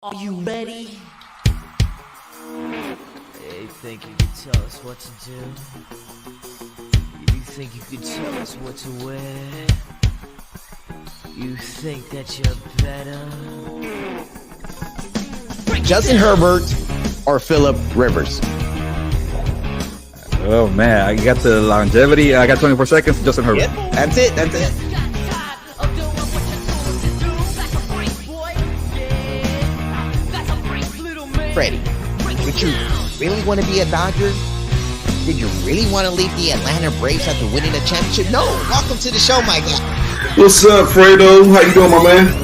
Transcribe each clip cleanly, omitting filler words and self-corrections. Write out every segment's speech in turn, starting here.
Are you ready? You think you can tell us what to do? You think you can tell us what to wear? You think that you're better? Justin Herbert or Phillip Rivers? Oh man, I got the longevity. I got 24 seconds. Justin Herbert. Yep, that's it. That's it. Freddie, did you really want to be a Dodger? Did you really want to leave the Atlanta Braves after winning a championship? No. Welcome to the show, my guy. What's up, Fredo? How you doing, my man?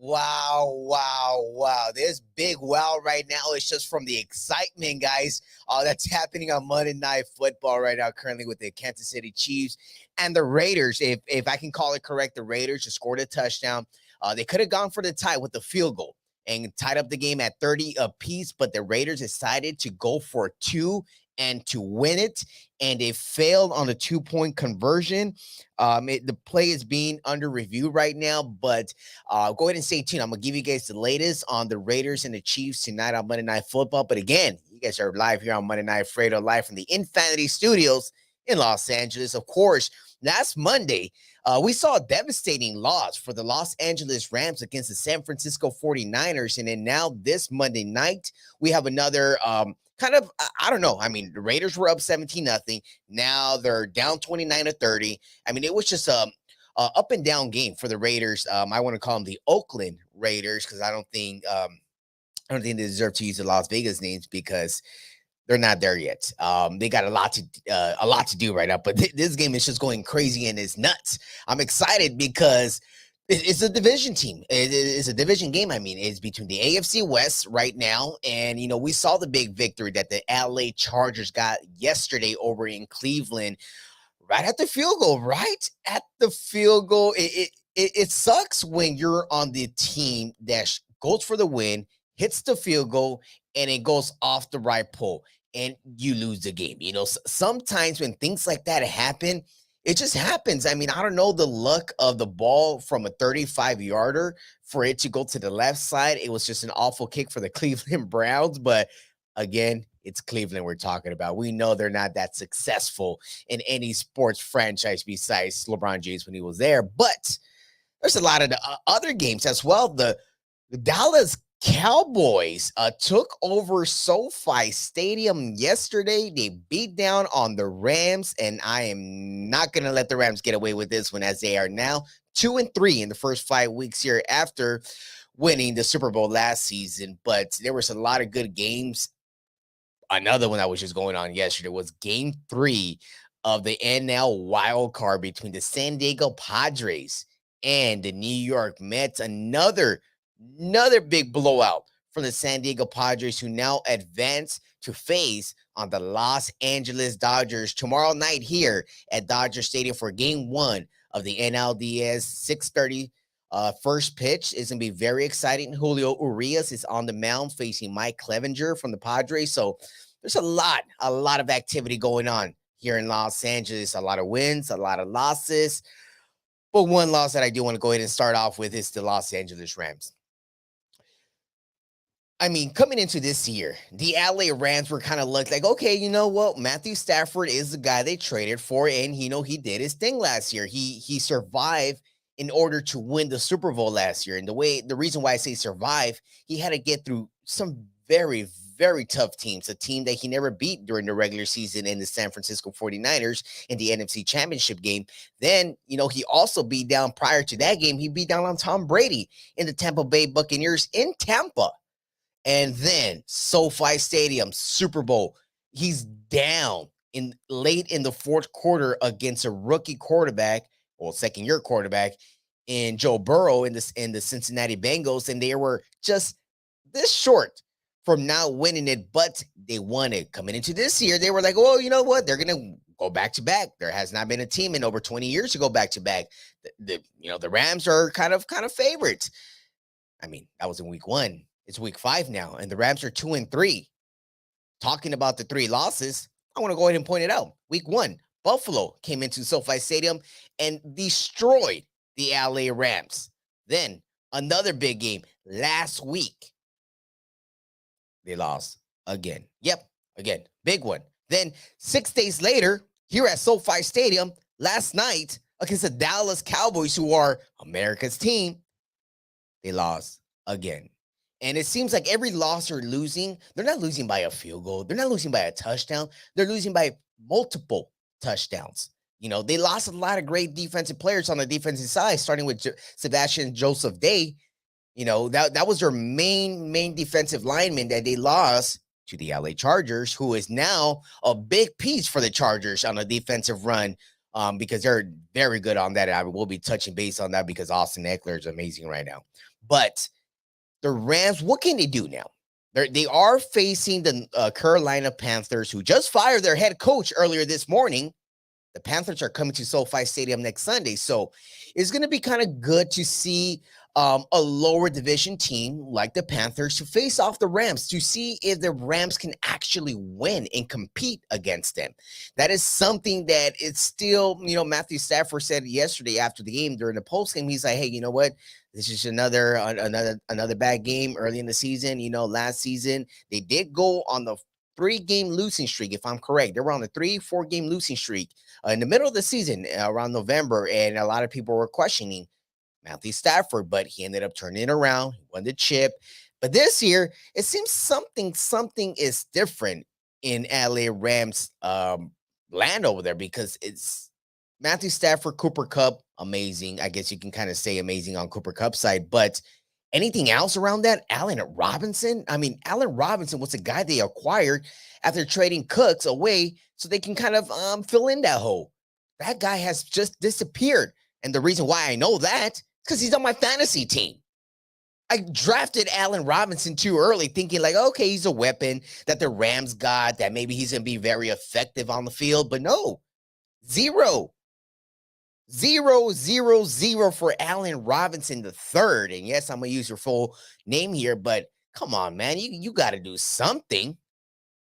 Wow. There's big wow right now. It's just from the excitement, guys, that's happening on Monday Night Football right now, currently with the Kansas City Chiefs and the Raiders. If I can call it correct, the Raiders just scored a touchdown. They could have gone for the tie with the field goal and tied up the game at 30 apiece, but the Raiders decided to go for two and to win it, and they failed on the 2-point conversion. The play is being under review right now, but go ahead and stay tuned. I'm going to give you guys the latest on the Raiders and the Chiefs tonight on Monday Night Football. But again, you guys are live here on Monday Night Fredo, live from the Infinity Studios in Los Angeles. Of course, last Monday, we saw a devastating loss for the Los Angeles Rams against the San Francisco 49ers. And then now this Monday night, we have another I don't know. I mean, the Raiders were up 17-0. Now they're down 29-30. I mean, it was just a up and down game for the Raiders. I want to call them the Oakland Raiders because I don't think they deserve to use the Las Vegas names because they're not there yet. They got a lot to do right now, but this game is just going crazy and it's nuts. I'm excited because it's a division team. It's a division game. I mean, it's between the AFC West right now. And, we saw the big victory that the LA Chargers got yesterday over in Cleveland, right at the field goal, It sucks when you're on the team that goes for the win, hits the field goal, and it goes off the right pole and you lose the game. Sometimes when things like that happen, it just happens. I mean, I don't know the luck of the ball from a 35-yarder for it to go to the left side. It was just an awful kick for the Cleveland Browns. But again, it's Cleveland we're talking about. We know they're not that successful in any sports franchise besides LeBron James when he was there. But there's a lot of the other games as well. The Dallas Cowboys took over SoFi Stadium yesterday. They beat down on the Rams, and I am not going to let the Rams get away with this one as they are now 2-3 in the first 5 weeks here after winning the Super Bowl last season. But there was a lot of good games. Another one that was just going on yesterday was Game 3 of the NL Wild Card between the San Diego Padres and the New York Mets. Another big blowout for the San Diego Padres, who now advance to face on the Los Angeles Dodgers tomorrow night here at Dodger Stadium for Game 1 of the NLDS 6:30. First pitch is going to be very exciting. Julio Urias is on the mound facing Mike Clevenger from the Padres. So there's a lot of activity going on here in Los Angeles. A lot of wins, a lot of losses. But one loss that I do want to go ahead and start off with is the Los Angeles Rams. I mean, coming into this year, the LA Rams were kind of looked like, okay, you know what? Matthew Stafford is the guy they traded for, and he did his thing last year. He survived in order to win the Super Bowl last year. And the reason why I say survive, he had to get through some very, very tough teams, a team that he never beat during the regular season in the San Francisco 49ers in the NFC Championship game. Then, he also beat down prior to that game. He beat down on Tom Brady in the Tampa Bay Buccaneers in Tampa. And then SoFi Stadium, Super Bowl, he's down late in the fourth quarter against a rookie quarterback, or second-year quarterback, in Joe Burrow in the Cincinnati Bengals, and they were just this short from now winning it, but they won it. Coming into this year, they were like, well, you know what? They're going to go back-to-back. There has not been a team in over 20 years to go back-to-back. The Rams are kind of favorites. I mean, that was in week 1. It's week 5 now, and the Rams are 2-3. Talking about the 3 losses, I want to go ahead and point it out. Week 1, Buffalo came into SoFi Stadium and destroyed the LA Rams. Then another big game last week. They lost again. Yep, again, big one. Then 6 days later, here at SoFi Stadium, last night against the Dallas Cowboys, who are America's team, they lost again. And it seems like every loss they're losing, they're not losing by a field goal. They're not losing by a touchdown. They're losing by multiple touchdowns. You know, they lost a lot of great defensive players on the defensive side, starting with Sebastian Joseph Day. You know, that was their main defensive lineman that they lost to the LA Chargers, who is now a big piece for the Chargers on a defensive run, because they're very good on that. I will be touching base on that because Austin Eckler is amazing right now. But the Rams, what can they do now? They are facing the Carolina Panthers, who just fired their head coach earlier this morning. The Panthers are coming to SoFi Stadium next Sunday. So it's going to be kind of good to see a lower division team like the Panthers to face off the Rams, to see if the Rams can actually win and compete against them. That is something that it's still, you know, Matthew Stafford said yesterday after the game during the post game. He's like, hey, you know what? This is another bad game early in the season. You know, last season they did go on the 3-game losing streak, if I'm correct. They were on a 3-4 game losing streak in the middle of the season, around November, and a lot of people were questioning Matthew Stafford, but he ended up turning it around. He won the chip. But this year, it seems something is different in LA Rams land over there, because it's Matthew Stafford, Cooper Kupp, amazing. I guess you can kind of say amazing on Cooper Kupp's side, but anything else around that? Allen Robinson? I mean, Allen Robinson was the guy they acquired after trading Cooks away so they can kind of fill in that hole. That guy has just disappeared. And the reason why I know that is because he's on my fantasy team. I drafted Allen Robinson too early, thinking like, okay, he's a weapon that the Rams got, that maybe he's going to be very effective on the field. But no, 0 for Allen Robinson the third. And yes, I'm gonna use your full name here, but come on, man, you got to do something.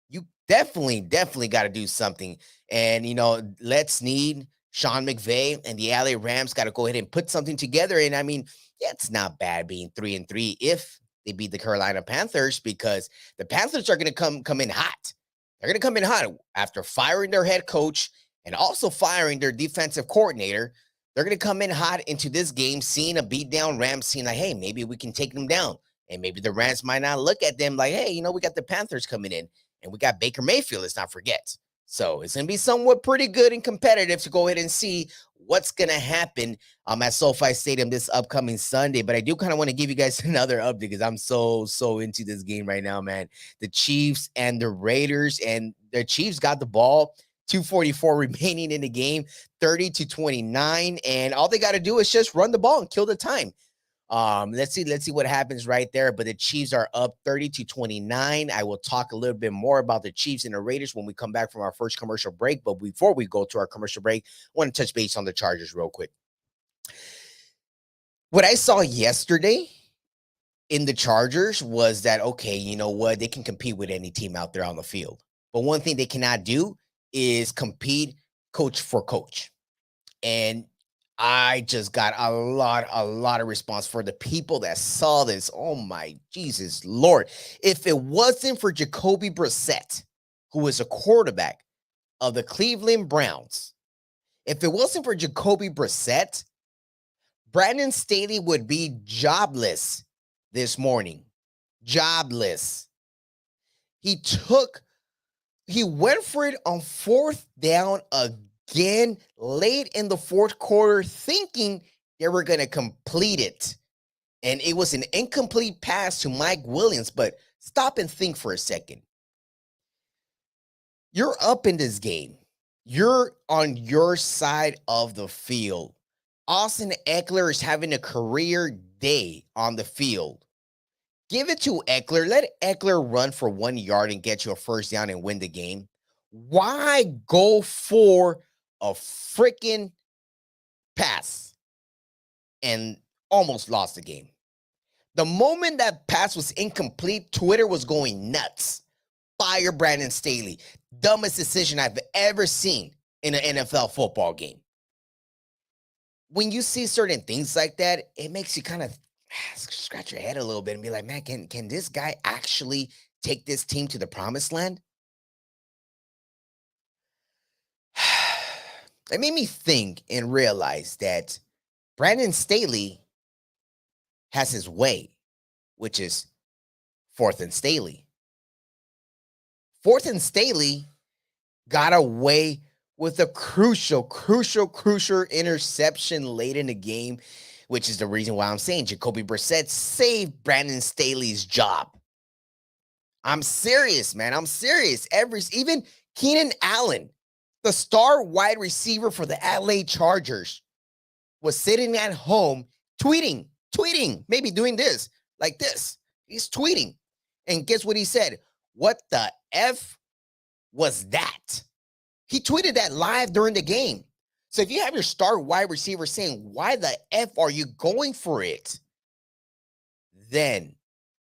You definitely got to do something. And you know, let's need Sean McVay and the LA Rams got to go ahead and put something together. And I mean, yeah, it's not bad being 3-3 if they beat the Carolina Panthers, because the Panthers are going to come in hot. They're going to come in hot after firing their head coach and also firing their defensive coordinator. They're going to come in hot into this game, seeing a beat-down Rams team like, hey, maybe we can take them down. And maybe the Rams might not look at them like, hey, you know, we got the Panthers coming in, and we got Baker Mayfield, let's not forget. So it's going to be somewhat pretty good and competitive to go ahead and see what's going to happen at SoFi Stadium this upcoming Sunday. But I do kind of want to give you guys another update because I'm so into this game right now, man. The Chiefs and the Raiders, and the Chiefs got the ball. 2:44 remaining in the game, 30-29, and all they got to do is just run the ball and kill the time. Let's see what happens right there. But the Chiefs are up 30-29. I will talk a little bit more about the Chiefs and the Raiders when we come back from our first commercial break. But before we go to our commercial break, I want to touch base on the Chargers real quick. What I saw yesterday in the Chargers was that, okay, you know what? They can compete with any team out there on the field. But one thing they cannot do is compete coach for coach. And I just got a lot of response for the people that saw this. Oh my Jesus Lord. If it wasn't for Jacoby Brissett, who is a quarterback of the Cleveland Browns, if it wasn't for Jacoby Brissett, Brandon Staley would be jobless this morning. Jobless. He went for it on 4th down again late in the 4th quarter, thinking they were going to complete it. And it was an incomplete pass to Mike Williams. But stop and think for a second. You're up in this game. You're on your side of the field. Austin Eckler is having a career day on the field. Give it to Eckler. Let Eckler run for 1 yard and get you a first down and win the game. Why go for a freaking pass and almost lost the game? The moment that pass was incomplete, Twitter was going nuts. Fire Brandon Staley. Dumbest decision I've ever seen in an NFL football game. when you see certain things like that, it makes you kind of scratch your head a little bit and be like, man, can this guy actually take this team to the promised land? It made me think and realize that Brandon Staley has his way, which is 4th and Staley. 4th and Staley got away with a crucial interception late in the game, which is the reason why I'm saying Jacoby Brissett saved Brandon Staley's job. I'm serious, man. I'm serious. Even Keenan Allen, the star wide receiver for the LA Chargers, was sitting at home tweeting, maybe doing this, like this. He's tweeting. And guess what he said? What the F was that? He tweeted that live during the game. So if you have your star wide receiver saying, why the F are you going for it? Then,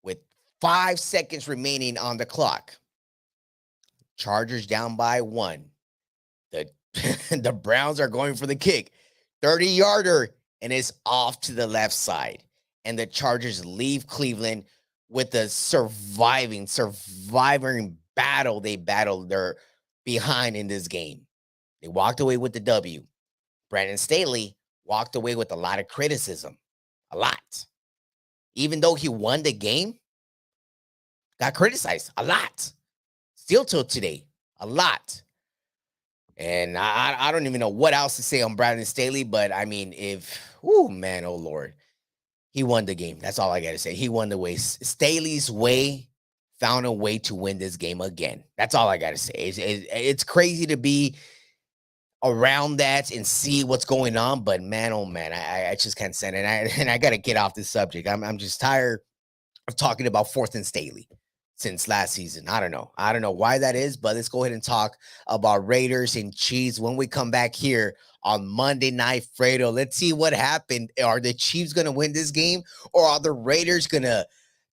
with 5 seconds remaining on the clock, Chargers down by 1. The Browns are going for the kick. 30-yarder, and it's off to the left side. And the Chargers leave Cleveland with a surviving battle they battled their behind in this game. They walked away with the W. Brandon Staley walked away with a lot of criticism. A lot. Even though he won the game, got criticized a lot. Still till today, a lot. And I don't even know what else to say on Brandon Staley, but I mean, oh Lord. He won the game. That's all I got to say. He won the way. Staley's way found a way to win this game again. That's all I got to say. It's crazy to be around that and see what's going on, but man, oh man, I just can't stand it. And I got to get off this subject. I'm just tired of talking about 4th and Staley since last season. I don't know why that is, but let's go ahead and talk about Raiders and Chiefs when we come back here on Monday Night Fredo. Let's see what happened. Are the Chiefs going to win this game, or are the Raiders going to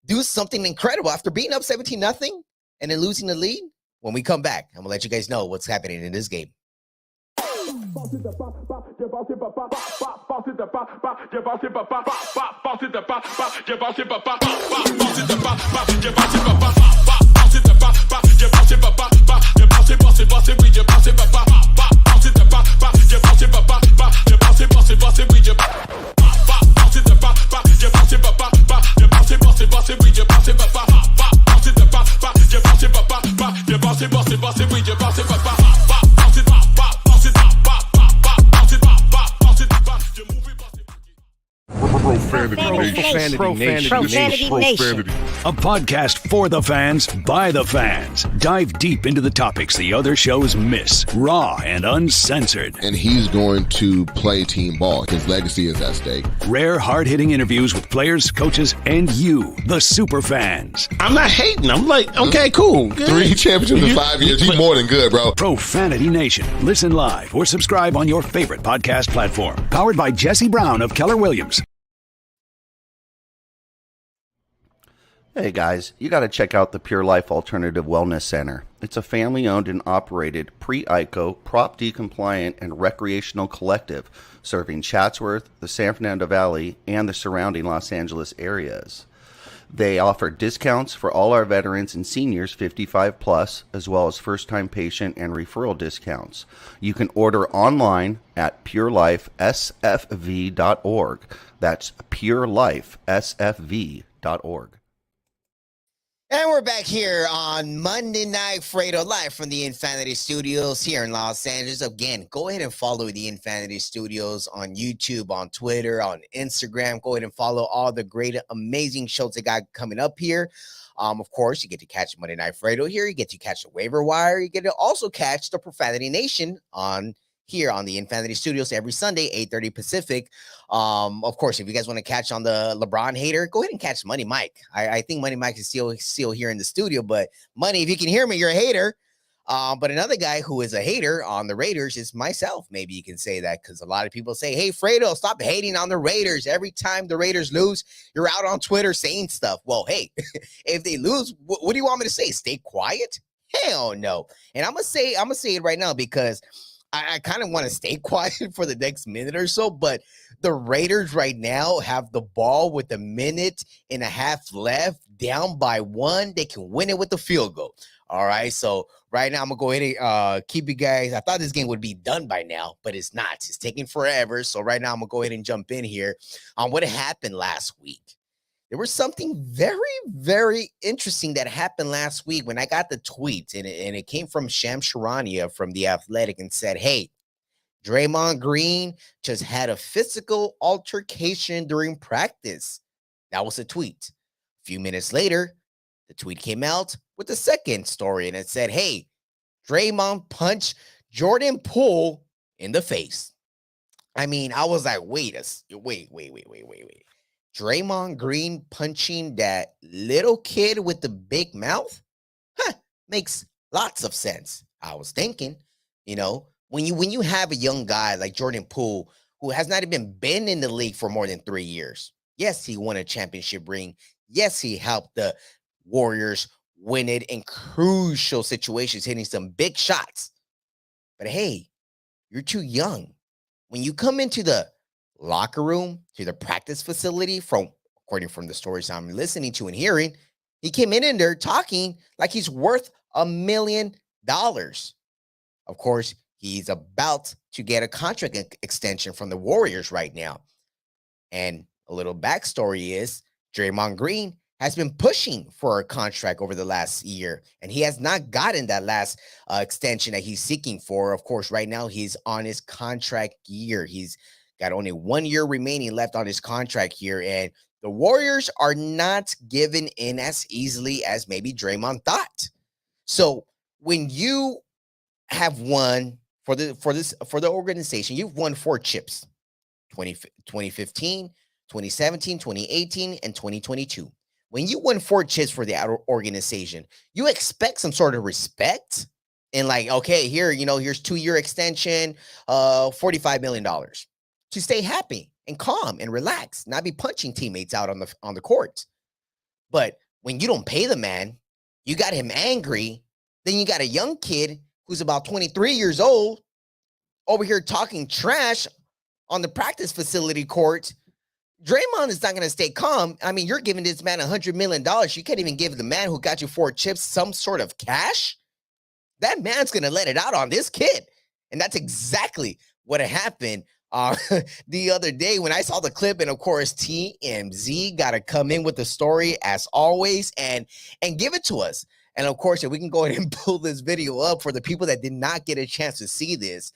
do something incredible after being up 17-0 and then losing the lead? When we come back, I'm going to let you guys know what's happening in this game. Profanity Nation. A podcast for the fans, by the fans. Dive deep into the topics the other shows miss. Raw and uncensored. And he's going to play team ball. His legacy is at stake. Rare, hard-hitting interviews with players, coaches, and you, the super fans. I'm not hating. I'm like, okay, cool. Good. 3 championships in 5 years. He's more than good, bro. Profanity Nation. Listen live or subscribe on your favorite podcast platform. Powered by Jesse Brown of Keller Williams. Hey guys, you got to check out the Pure Life Alternative Wellness Center. It's a family-owned and operated pre-ICO, Prop D compliant, and recreational collective serving Chatsworth, the San Fernando Valley, and the surrounding Los Angeles areas. They offer discounts for all our veterans and seniors 55 plus, as well as first-time patient and referral discounts. You can order online at purelifesfv.org. That's purelifesfv.org. And we're back here on Monday Night Fredo, live from the Infinity Studios here in Los Angeles. Again, go ahead and follow the Infinity Studios on YouTube, on Twitter, on Instagram. Go ahead and follow all the great, amazing shows they got coming up here. Of course, you get to catch Monday Night Fredo here. You get to catch the Waiver Wire. You get to also catch the Profanity Nation here on the Infinity Studios every Sunday, 8:30 Pacific. Of course, if you guys want to catch on the LeBron hater, go ahead and catch Money Mike. I think Money Mike is still here in the studio, but Money, if you can hear me, you're a hater. But another guy who is a hater on the Raiders is myself. Maybe you can say that because a lot of people say, hey, Fredo, stop hating on the Raiders. Every time the Raiders lose, you're out on Twitter saying stuff. Well, hey, if they lose, what do you want me to say? Stay quiet? Hell no. And I'm gonna say it right now because I kind of want to stay quiet for the next minute or so, but the Raiders right now have the ball with 1.5 minutes left, down by 1. They can win it with the field goal. All right, so right now I'm going to go ahead and keep you guys. I thought this game would be done by now, but it's not. It's taking forever. So right now I'm going to go ahead and jump in here on what happened last week. There was something very, very interesting that happened last week when I got the tweet, and it came from Sham Sharania from The Athletic and said, hey, Draymond Green just had a physical altercation during practice. That was a tweet. A few minutes later, the tweet came out with the second story, and it said, hey, Draymond punched Jordan Poole in the face. I mean, I was like, wait. Draymond Green punching that little kid with the big mouth? Makes lots of sense. I was thinking, when you have a young guy like Jordan Poole, who has not even been in the league for more than 3 years. Yes, he won a championship ring. Yes, he helped the Warriors win it in crucial situations, hitting some big shots. But hey, you're too young. When you come into the locker room, to the practice facility, according from the stories I'm listening to and hearing, he came in there talking like he's worth $1 million. Of course, he's about to get a contract extension from the Warriors right now. And a little backstory is Draymond Green has been pushing for a contract over the last year, and he has not gotten that last extension that he's seeking for. Of course, right now he's on his contract year. He's got only 1 year remaining left on his contract here, and the Warriors are not giving in as easily as maybe Draymond thought. So when you have won for the organization, you've won 4 chips: 2015, 2017, 2018, and 2022. When you win 4 chips for the organization, you expect some sort of respect and like, okay, here's 2-year extension, $45 million. To stay happy and calm and relax, not be punching teammates out on the court. But when you don't pay the man, you got him angry, then you got a young kid who's about 23 years old over here talking trash on the practice facility court. Draymond is not going to stay calm. I mean, you're giving this man $100 million. You can't even give the man who got you 4 chips some sort of cash. That man's going to let it out on this kid. And that's exactly what happened the other day when I saw the clip. And of course, TMZ got to come in with the story as always and give it to us. And of course, if we can go ahead and pull this video up for the people that did not get a chance to see this,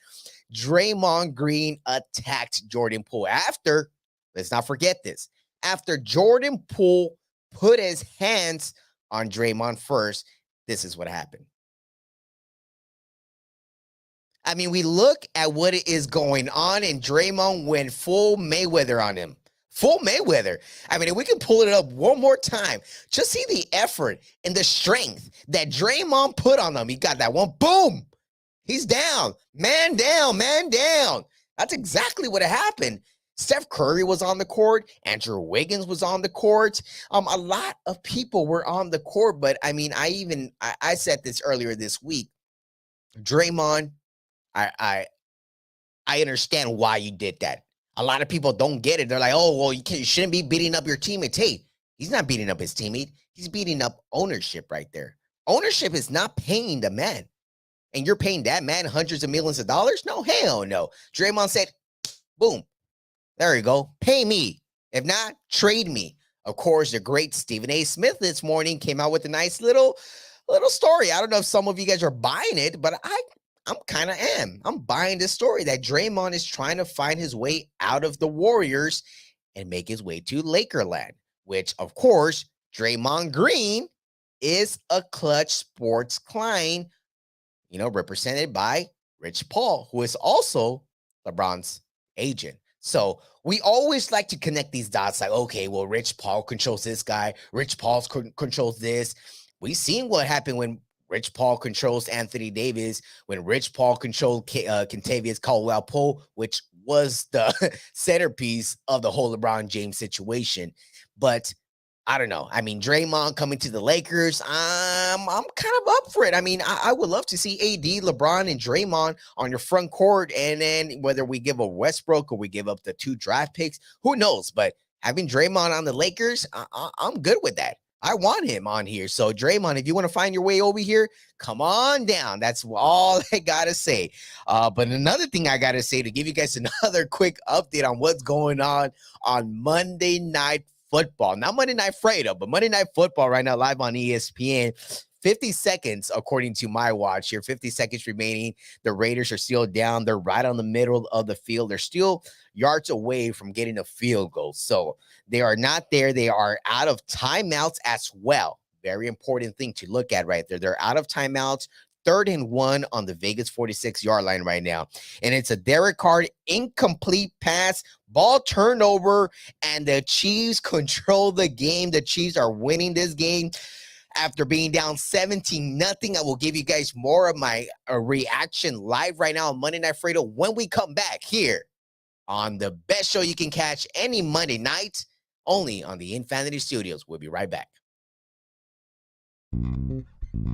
Draymond Green attacked Jordan Poole after, let's not forget this, after Jordan Poole put his hands on Draymond first. This is what happened. I mean, we look at what is going on, and Draymond went full Mayweather on him. Full Mayweather. I mean, if we can pull it up one more time, just see the effort and the strength that Draymond put on him. He got that one. Boom. He's down. Man down. Man down. That's exactly what happened. Steph Curry was on the court. Andrew Wiggins was on the court. A lot of people were on the court, but I mean, I said this earlier this week. Draymond, I understand why you did that. A lot of people don't get it. They're like, oh, well, you shouldn't be beating up your teammates. Hey, he's not beating up his teammate. He's beating up ownership right there. Ownership is not paying the man. And you're paying that man hundreds of millions of dollars? No, hell no. Draymond said, boom, there you go. Pay me. If not, trade me. Of course, the great Stephen A. Smith this morning came out with a nice little story. I don't know if some of you guys are buying it, but I'm kind of am. I'm buying this story that Draymond is trying to find his way out of the Warriors and make his way to Lakerland, which, of course, Draymond Green is a Clutch Sports client, represented by Rich Paul, who is also LeBron's agent. So we always like to connect these dots like, okay, well, Rich Paul controls this guy. Rich Paul controls this. We've seen what happened when Rich Paul controls Anthony Davis, when Rich Paul controlled Kentavious Caldwell-Pope, which was the centerpiece of the whole LeBron James situation. But I don't know. I mean, Draymond coming to the Lakers, I'm kind of up for it. I mean, I would love to see AD, LeBron, and Draymond on your front court. And then whether we give a Westbrook or we give up the 2 draft picks, who knows? But having Draymond on the Lakers, I'm good with that. I want him on here. So, Draymond, if you want to find your way over here, come on down. That's all I got to say. But another thing I got to say to give you guys another quick update on what's going on Monday Night Football. Not Monday Night Fredo, but Monday Night Football right now live on ESPN. 50 seconds, according to my watch here, 50 seconds remaining. The Raiders are still down. They're right on the middle of the field. They're still yards away from getting a field goal. So they are not there. They are out of timeouts as well. Very important thing to look at right there. They're out of timeouts. 3rd and 1 on the Vegas 46-yard line right now. And it's a Derek Carr incomplete pass, ball turnover, and the Chiefs control the game. The Chiefs are winning this game after being down 17-0. I will give you guys more of my reaction live right now on Monday Night Fredo when we come back here on the best show you can catch any Monday night, only on the Infinity Studios. We'll be right back.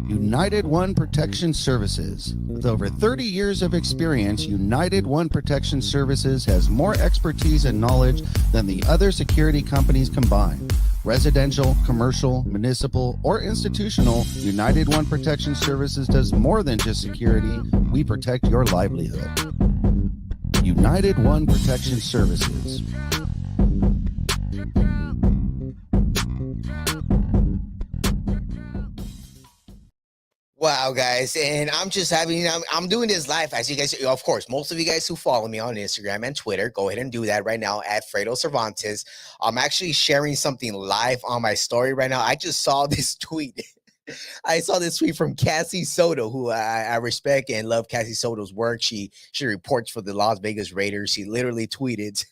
United One Protection Services. With over 30 years of experience, United One Protection Services has more expertise and knowledge than the other security companies combined. Residential, commercial, municipal, or institutional, United One Protection Services does more than just security. We protect your livelihood. United One Protection Services. Wow, guys, and I'm doing this live, as you guys, of course, most of you guys who follow me on Instagram and Twitter, go ahead and do that right now at Fredo Cervantes. I'm actually sharing something live on my story right now. I just saw this tweet. I saw this tweet from Cassie Soto, who I respect and love Cassie Soto's work. She reports for the Las Vegas Raiders. She literally tweeted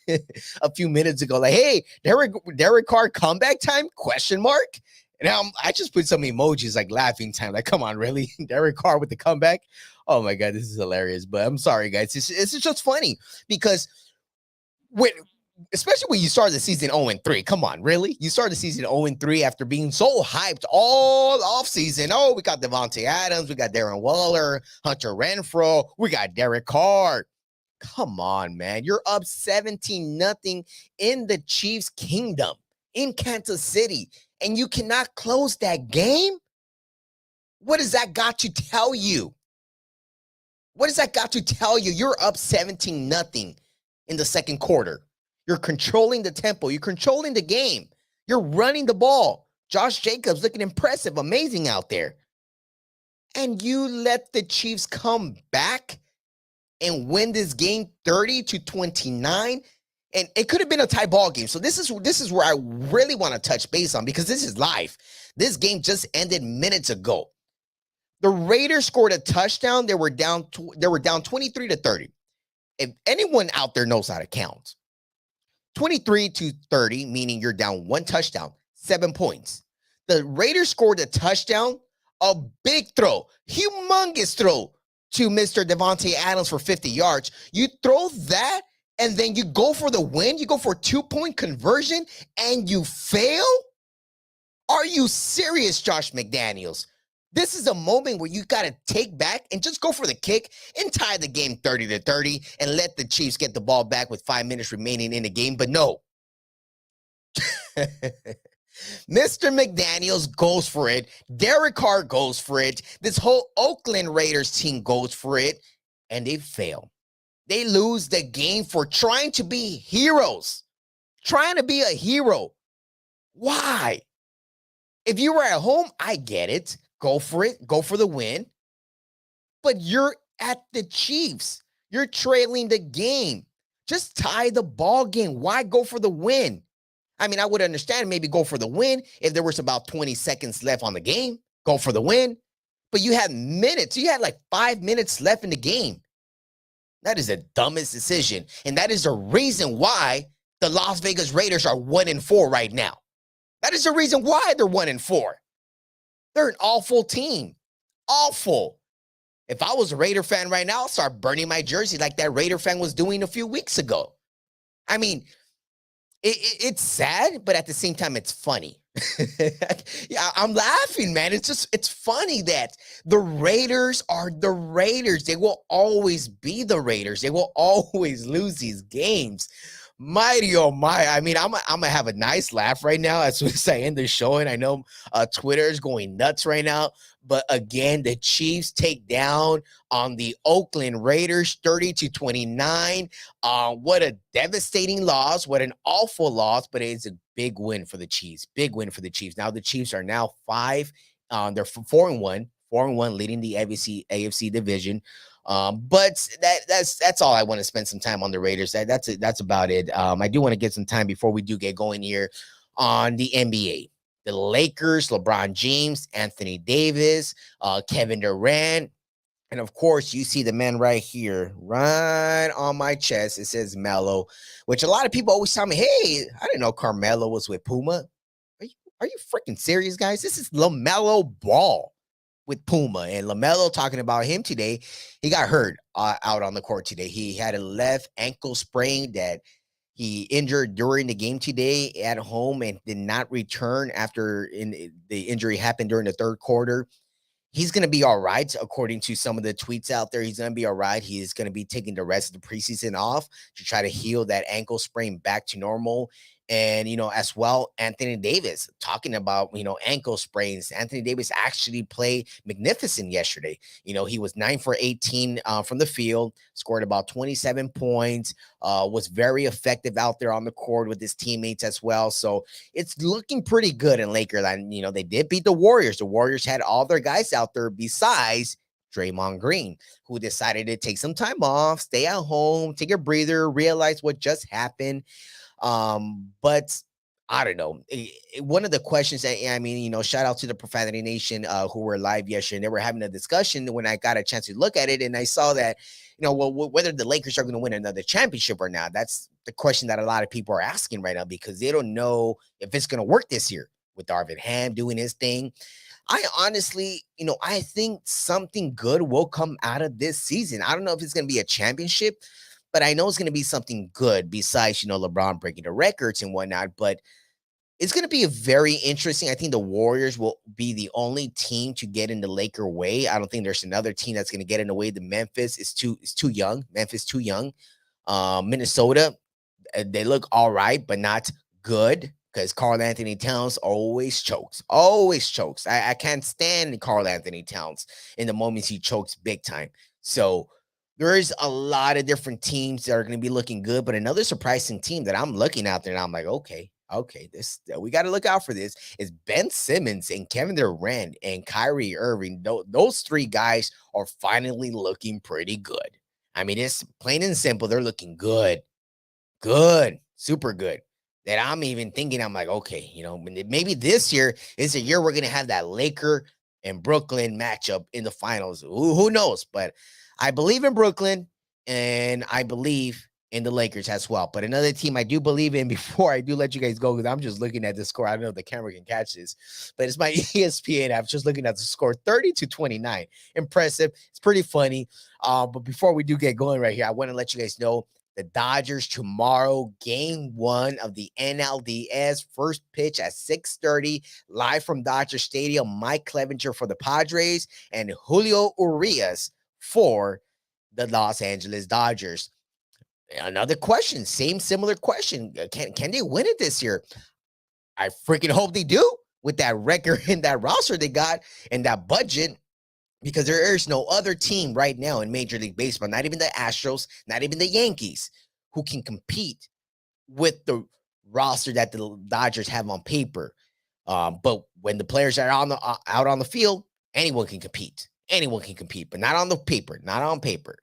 a few minutes ago, like, "Hey, Derek Carr comeback time? Question mark." And I just put some emojis like laughing time. Like, come on, really? Derek Carr with the comeback? Oh my God, this is hilarious. But I'm sorry, guys. It's just funny because especially when you start the season 0-3. Come on, really? You started the season 0-3 after being so hyped all offseason. Oh, we got Devontae Adams, we got Darren Waller, Hunter Renfrow, we got Derek Carr. Come on, man. You're up 17-0 in the Chiefs' kingdom in Kansas City, and you cannot close that game? What does that got to tell you? What does that got to tell you? You're up 17-0 in the second quarter. You're controlling the tempo. You're controlling the game. You're running the ball. Josh Jacobs looking impressive, amazing out there. And you let the Chiefs come back and win this game 30-29. And it could have been a tie ball game. So this is where I really want to touch base on, because this is live. This game just ended minutes ago. The Raiders scored a touchdown. They were down 23-30. If anyone out there knows how to count, 23-30, meaning you're down 1 touchdown, 7 points. The Raiders scored a touchdown, a big throw, humongous throw to Mr. Devontae Adams for 50 yards. You throw that, and then you go for the win. You go for a 2-point conversion, and you fail? Are you serious, Josh McDaniels? This is a moment where you got to take back and just go for the kick and tie the game 30-30 and let the Chiefs get the ball back with 5 minutes remaining in the game. But no. Mr. McDaniels goes for it. Derek Carr goes for it. This whole Oakland Raiders team goes for it, and they fail. They lose the game for trying to be heroes, trying to be a hero. Why? If you were at home, I get it. Go for it. Go for the win. But you're at the Chiefs. You're trailing the game. Just tie the ball game. Why go for the win? I mean, I would understand maybe go for the win if there was about 20 seconds left on the game. Go for the win. But you had minutes. You had like 5 minutes left in the game. That is the dumbest decision. And that is the reason why the Las Vegas Raiders are 1-4 right now. That is the reason why they're 1-4. They're an awful team. Awful. If I was a Raider fan right now, I'll start burning my jersey like that Raider fan was doing a few weeks ago. I mean, It's sad, but at the same time, it's funny. Yeah, I'm laughing, man. It's funny that the Raiders are the Raiders. They will always be the Raiders. They will always lose these games. Mighty oh my. I mean, I'm gonna have a nice laugh right now as soon as I end the show. And I know Twitter is going nuts right now. But again, the Chiefs take down on the Oakland Raiders 30-29. What a devastating loss. What an awful loss, but it's a big win for the Chiefs. Big win for the Chiefs. Now the Chiefs are now 5. They're 4-1, 4-1, leading the AFC division. But that's all I want to spend some time on the Raiders. That's about it. I do want to get some time before we do get going here on the NBA. The Lakers, LeBron James, Anthony Davis, Kevin Durant. And of course, you see the man right here, right on my chest. It says Melo, which a lot of people always tell me, hey, I didn't know Carmelo was with Puma. Are you freaking serious, guys? This is LaMelo Ball with Puma. And LaMelo talking about him today. He got hurt out on the court today. He had a left ankle sprain that he injured during the game today at home and did not return after the injury happened during the third quarter. He's going to be all right, according to some of the tweets out there. He's going to be all right. He is going to be taking the rest of the preseason off to try to heal that ankle sprain back to normal. And, as well, Anthony Davis talking about, ankle sprains. Anthony Davis actually played magnificent yesterday. He was 9 for 18 from the field, scored about 27 points, was very effective out there on the court with his teammates as well. So it's looking pretty good in Lakerland. They did beat the Warriors. The Warriors had all their guys out there besides Draymond Green, who decided to take some time off, stay at home, take a breather, realize what just happened. But I don't know. One of the questions that, shout out to the Profanity Nation who were live yesterday. And they were having a discussion when I got a chance to look at it. And I saw that, whether the Lakers are going to win another championship or not. That's the question that a lot of people are asking right now because they don't know if it's going to work this year with Darvin Ham doing his thing. I honestly, I think something good will come out of this season. I don't know if it's going to be a championship, but I know it's going to be something good besides, LeBron breaking the records and whatnot. But it's going to be a very interesting. I think the Warriors will be the only team to get in the Laker way. I don't think there's another team that's going to get in the way. The Memphis is too young. Memphis too young. Minnesota, they look all right, but not good because Karl Anthony Towns always chokes. I can't stand Karl Anthony Towns in the moments he chokes big time. So there's a lot of different teams that are going to be looking good, but another surprising team that I'm looking out there and I'm like, okay, this we got to look out for this is Ben Simmons and Kevin Durant and Kyrie Irving. Those three guys are finally looking pretty good. I mean, it's plain and simple. They're looking good, super good. That I'm even thinking, I'm like, okay, maybe this year is a year we're going to have that Laker and Brooklyn matchup in the finals. Who knows? But I believe in Brooklyn, and I believe in the Lakers as well. But another team I do believe in before I do let you guys go, because I'm just looking at the score. I don't know if the camera can catch this, but it's my ESPN app. Just looking at the score, 30-29. Impressive. It's pretty funny. But before we do get going right here, I want to let you guys know the Dodgers tomorrow, game 1 of the NLDS, first pitch at 6:30, live from Dodger Stadium. Mike Clevenger for the Padres and Julio Urias for the Los Angeles Dodgers. Another question, similar question. Can they win it this year? I freaking hope they do with that record and that roster they got and that budget, because there is no other team right now in Major League Baseball, not even the Astros, not even the Yankees, who can compete with the roster that the Dodgers have on paper. But when the players are out on the field, anyone can compete. Anyone can compete, but not on the paper, not on paper.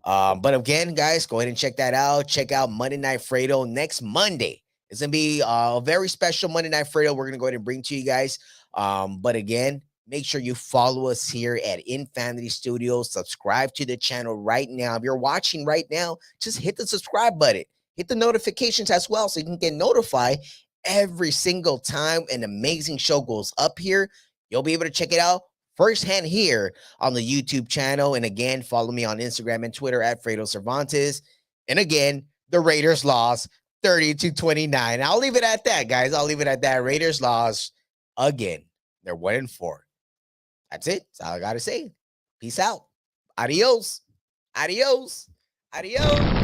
But again, guys, go ahead and check that out. Check out Monday Night Fredo next Monday. It's going to be a very special Monday Night Fredo we're going to go ahead and bring to you guys. But again, make sure you follow us here at Infinity Studios. Subscribe to the channel right now. If you're watching right now, just hit the subscribe button. Hit the notifications as well so you can get notified every single time an amazing show goes up here. You'll be able to check it out firsthand here on the YouTube channel. And again, follow me on Instagram and Twitter at Fredo Cervantes. And again, the Raiders lost 30-29. I'll leave it at that, guys. I'll leave it at that. Raiders lost again. They're 1-4. That's it. That's all I got to say. Peace out. Adios. Adios. Adios.